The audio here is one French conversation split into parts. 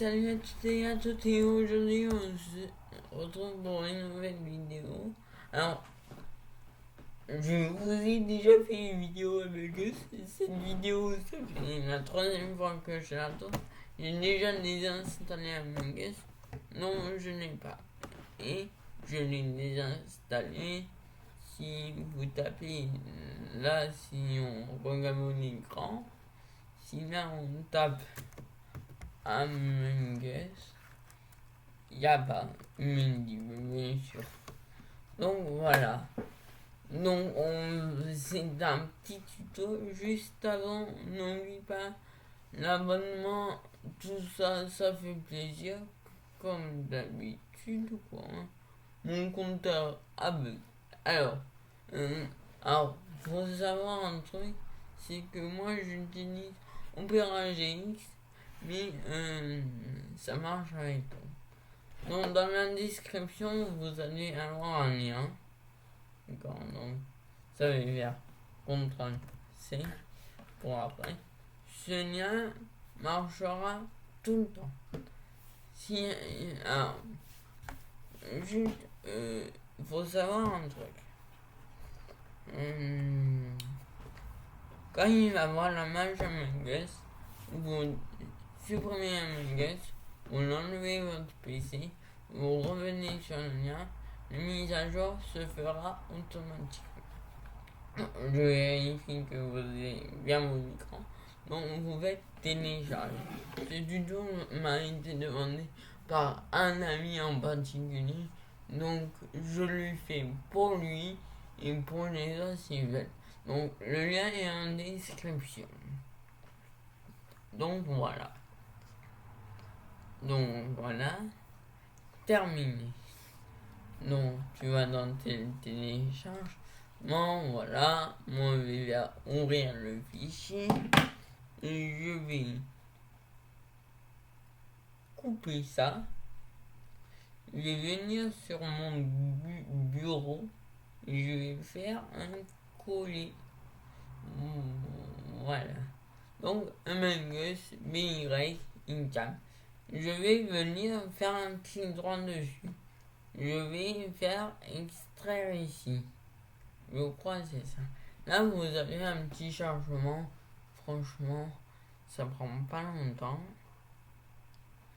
Salut à toutes et à tous et aujourd'hui on se retrouve pour une nouvelle vidéo. Alors, je vous ai déjà fait une vidéo avec eux. Cette vidéo, ça fait la troisième fois que je la tourne. J'ai déjà désinstallé Among Us. Non, je n'ai pas. Et je l'ai désinstallé. Si vous tapez là, si on regarde mon écran, si là on tape Among Us, il n'y a pas Mindy, bien sûr. Donc voilà. Donc c'est un petit tuto. Juste avant, n'oublie pas l'abonnement. Tout ça, ça fait plaisir. Comme d'habitude, quoi. Mon compteur a bug. Alors, alors, faut savoir un truc, c'est que moi j'utilise Opera GX, mais ça marche avec tout. Donc dans la description, vous allez avoir un lien. D'accord, donc ça va faire CTRL-C pour après. Ce lien marchera tout le temps. Si, alors, juste, faut savoir un truc. Quand il va voir la mage Among Us, vous supprimez Among Us, vous l'enlevez votre PC, vous revenez sur le lien, la mise à jour se fera automatiquement. Je vérifie que vous avez bien vos écrans. Donc vous faites télécharger. Ce tuto m'a été demandé par un ami en particulier. Donc je le fais pour lui et pour les autres s'ils veulent. Donc le lien est en description. Donc voilà. Terminé. Donc tu vas dans tel téléchargement, voilà. Moi je vais ouvrir le fichier et je vais couper ça. Je vais venir sur mon bureau et je vais faire un coller. Voilà. Donc Among Us BY Incam. Je vais venir faire un clic droit dessus. Je vais faire extraire ici. Je crois que c'est ça. Là vous avez un petit chargement. Franchement, ça prend pas longtemps.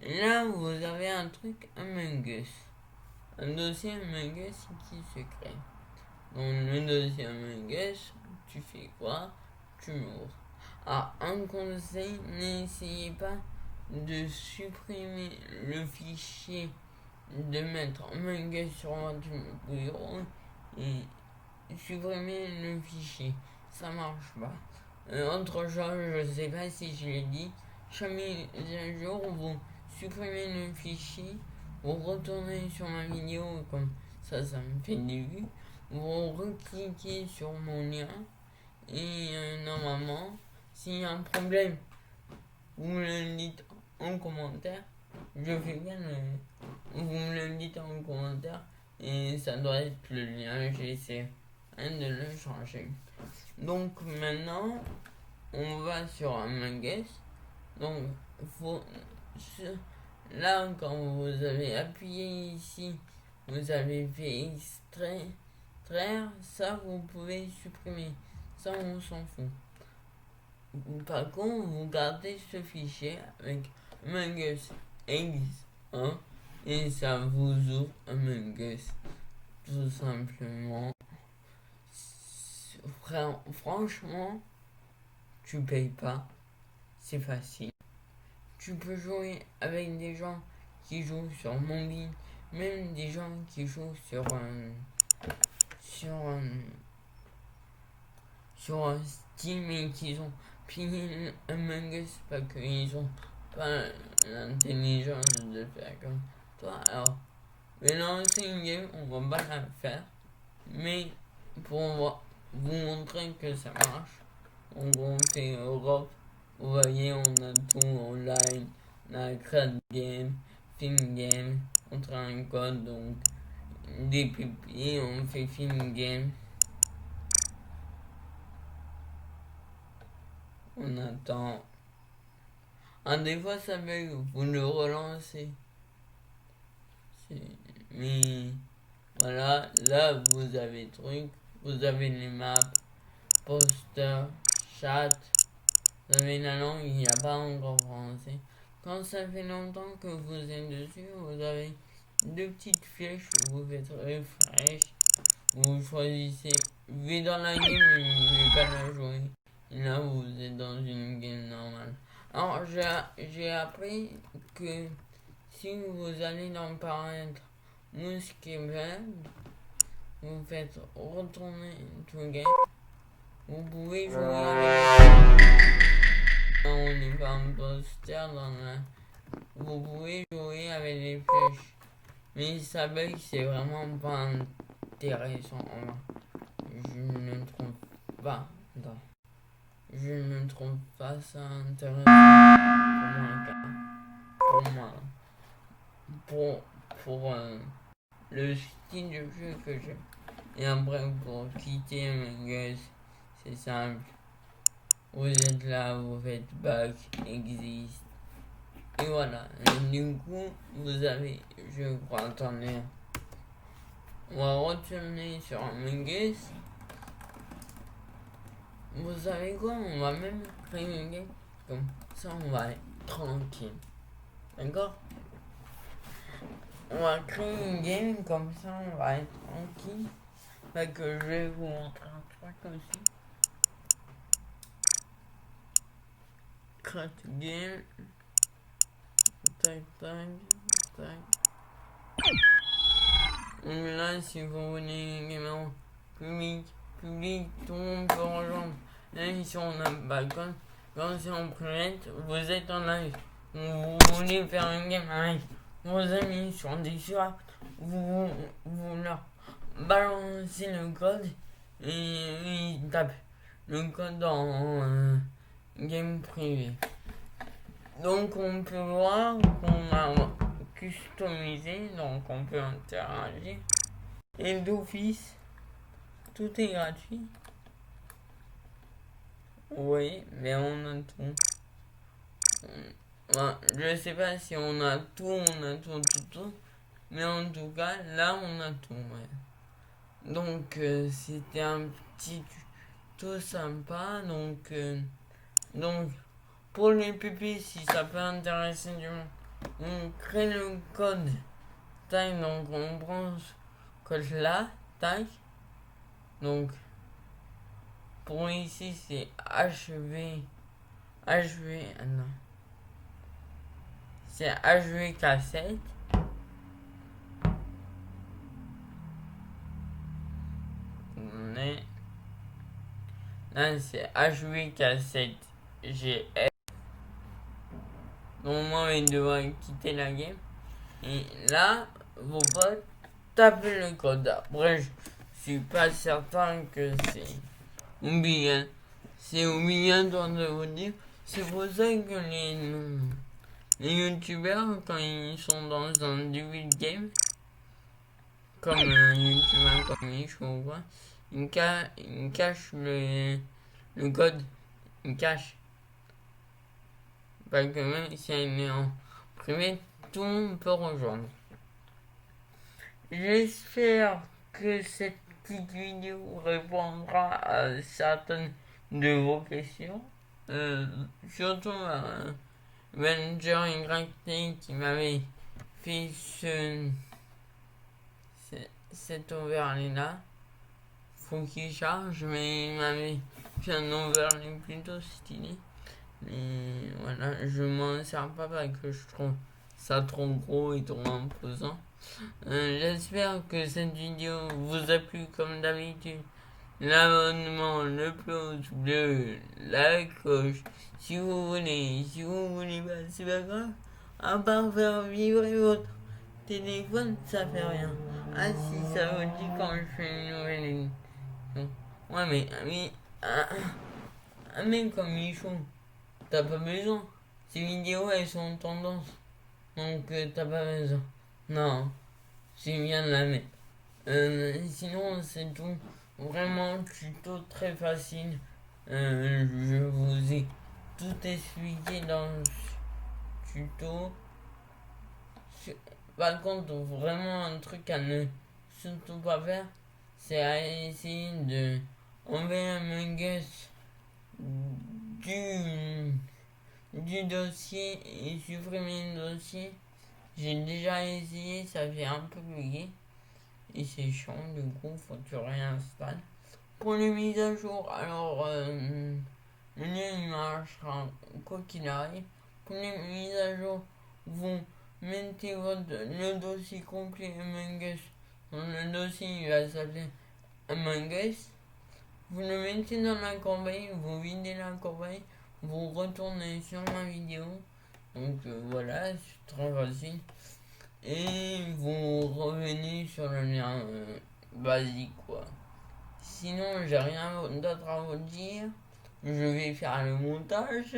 Là vous avez un truc Among Us. Un dossier Among Us qui se crée. Donc le dossier Among Us, tu fais quoi? Tu l'ouvres. Alors un conseil, n'essayez pas de supprimer le fichier, de mettre Among Us sur votre bureau et supprimer le fichier. Ça marche pas. Autre chose, je sais pas si je l'ai dit, chaque mise à jour, vous supprimez le fichier, vous retournez sur ma vidéo, comme ça me fait des vues, vous recliquez sur mon lien et normalement, s'il y a un problème, vous me le dites en commentaire. Je fais bien vous me le dites en commentaire et ça doit être le lien, j'essaie de le changer. Donc maintenant, on va sur Among Us. Donc là, quand vous avez appuyé ici, vous avez fait extraire, ça vous pouvez supprimer. Ça, on s'en fout. Par contre, vous gardez ce fichier avec Among Us X1 et ça vous ouvre Among Us. Tout simplement. Franchement, tu payes pas. C'est facile. Tu peux jouer avec des gens qui jouent sur mobile, même des gens qui jouent sur Steam et qui ont payé Among Us parce qu'ils ont pas l'intelligence de faire comme toi. Alors, mais lancer une game, on va pas la faire, mais pour vous montrer que ça marche, on fait Europe. Vous voyez, on a tout online, on a Crad Game, Film Game, on travaille un code, donc des pupilles, on fait Film Game. On attend. Ah, des fois ça bug, vous le relancez. Mais voilà, là vous avez truc, vous avez les maps, poster, chat, vous avez la langue, il n'y a pas encore français. Quand ça fait longtemps que vous êtes dessus, vous avez deux petites flèches, vous faites refresh, vous choisissez V dans la game, mais pas la jouer. Et là, vous êtes dans une game normale. Alors, j'ai appris que si vous allez dans paramètres Mousquet, vous faites retourner to game. Vous pouvez jouer avec. On n'est pas un poster dans la. Vous pouvez jouer avec les flèches. Mais ça bug, c'est vraiment pas intéressant. Je ne trouve pas. Non. Je ne trouve pas ça intéressant pour moi. Pour le style de jeu que j'aime. Et après, pour quitter Among Us, c'est simple. Vous êtes là, vous faites back, exist. Et voilà. Et du coup, vous avez, je crois, attendez. On va retourner sur Among Us. Vous savez quoi? On va même créer une game. Comme ça, on va être tranquille. D'accord? On va créer une game, comme ça, on va être tranquille. Fait que je vais vous montrer un truc aussi. Create game. Tac, tac, tac. Donc là, si vous voulez une game en public, tout le monde peut rejoindre. Là, ici, on a balcon. Quand c'est en private, vous êtes en live. Vous voulez faire une game avec vos amis sur Discord, vous leur balancez le code et ils tapent le code en game privé. Donc on peut voir qu'on a customisé, donc on peut interagir. Et d'office, tout est gratuit. Oui, mais on a tout. Je sais pas si on a tout, mais en tout cas, là on a tout, ouais. Donc c'était un petit tuto sympa, donc pour les pupilles, si ça peut intéresser du monde, on crée le code, tac, donc on prend ce code là, tac, donc pour ici c'est non. C'est HVK7. Là, c'est HVK7GF. Normalement, il devrait quitter la game. Et là, vos potes tapent le code. Après, je suis pas certain que c'est oublié. C'est obligatoire de vous dire. C'est pour ça que les youtubeurs, quand ils sont dans un début de game, comme un youtubeur comme Michou ou quoi, ils cachent le code, ils cachent. Parce que même si elle est en privé, tout le monde peut rejoindre. J'espère que cette petite vidéo répondra à certaines de vos questions. Surtout à Avenger YT qui m'avait fait cet overlay là. Faut qu'il charge, mais il m'avait fait un overlay plutôt stylé. Mais voilà, je m'en sers pas parce que je trouve ça trop gros et trop imposant. J'espère que cette vidéo vous a plu comme d'habitude. L'abonnement, le pouce bleu, la cloche, si vous voulez pas, c'est pas grave. À part faire vibrer votre téléphone, ça fait rien. Ah si, ça vous dit quand je fais une nouvelle émission. Ouais, mais un mec comme Michon, t'as pas besoin. Ces vidéos, elles sont en tendance. Donc, t'as pas besoin. Non, c'est bien de la mettre. Sinon, c'est tout. Vraiment, tuto très facile. Je vous ai tout expliqué tuto. Par contre, vraiment un truc à ne surtout pas faire, c'est à essayer de enlever Among Us du dossier et supprimer le dossier. J'ai déjà essayé, ça fait un peu bugger. Et c'est chiant, du coup, faut que tu réinstalles. Pour les mises à jour, alors le lien il marchera quoi qu'il arrive. Pour les mises à jour, vous mettez le dossier complet Among Us. Dans le dossier, il va s'appeler Among Us. Vous le mettez dans la corbeille, vous videz la corbeille, vous retournez sur ma vidéo. Donc voilà, c'est très facile. Et vous revenez sur le lien basique quoi. Sinon, j'ai rien d'autre à vous dire. Je vais faire le montage.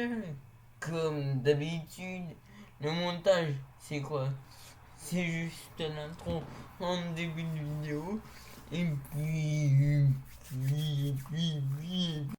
Comme d'habitude. Le montage, c'est quoi? C'est juste l'intro en début de vidéo. Et puis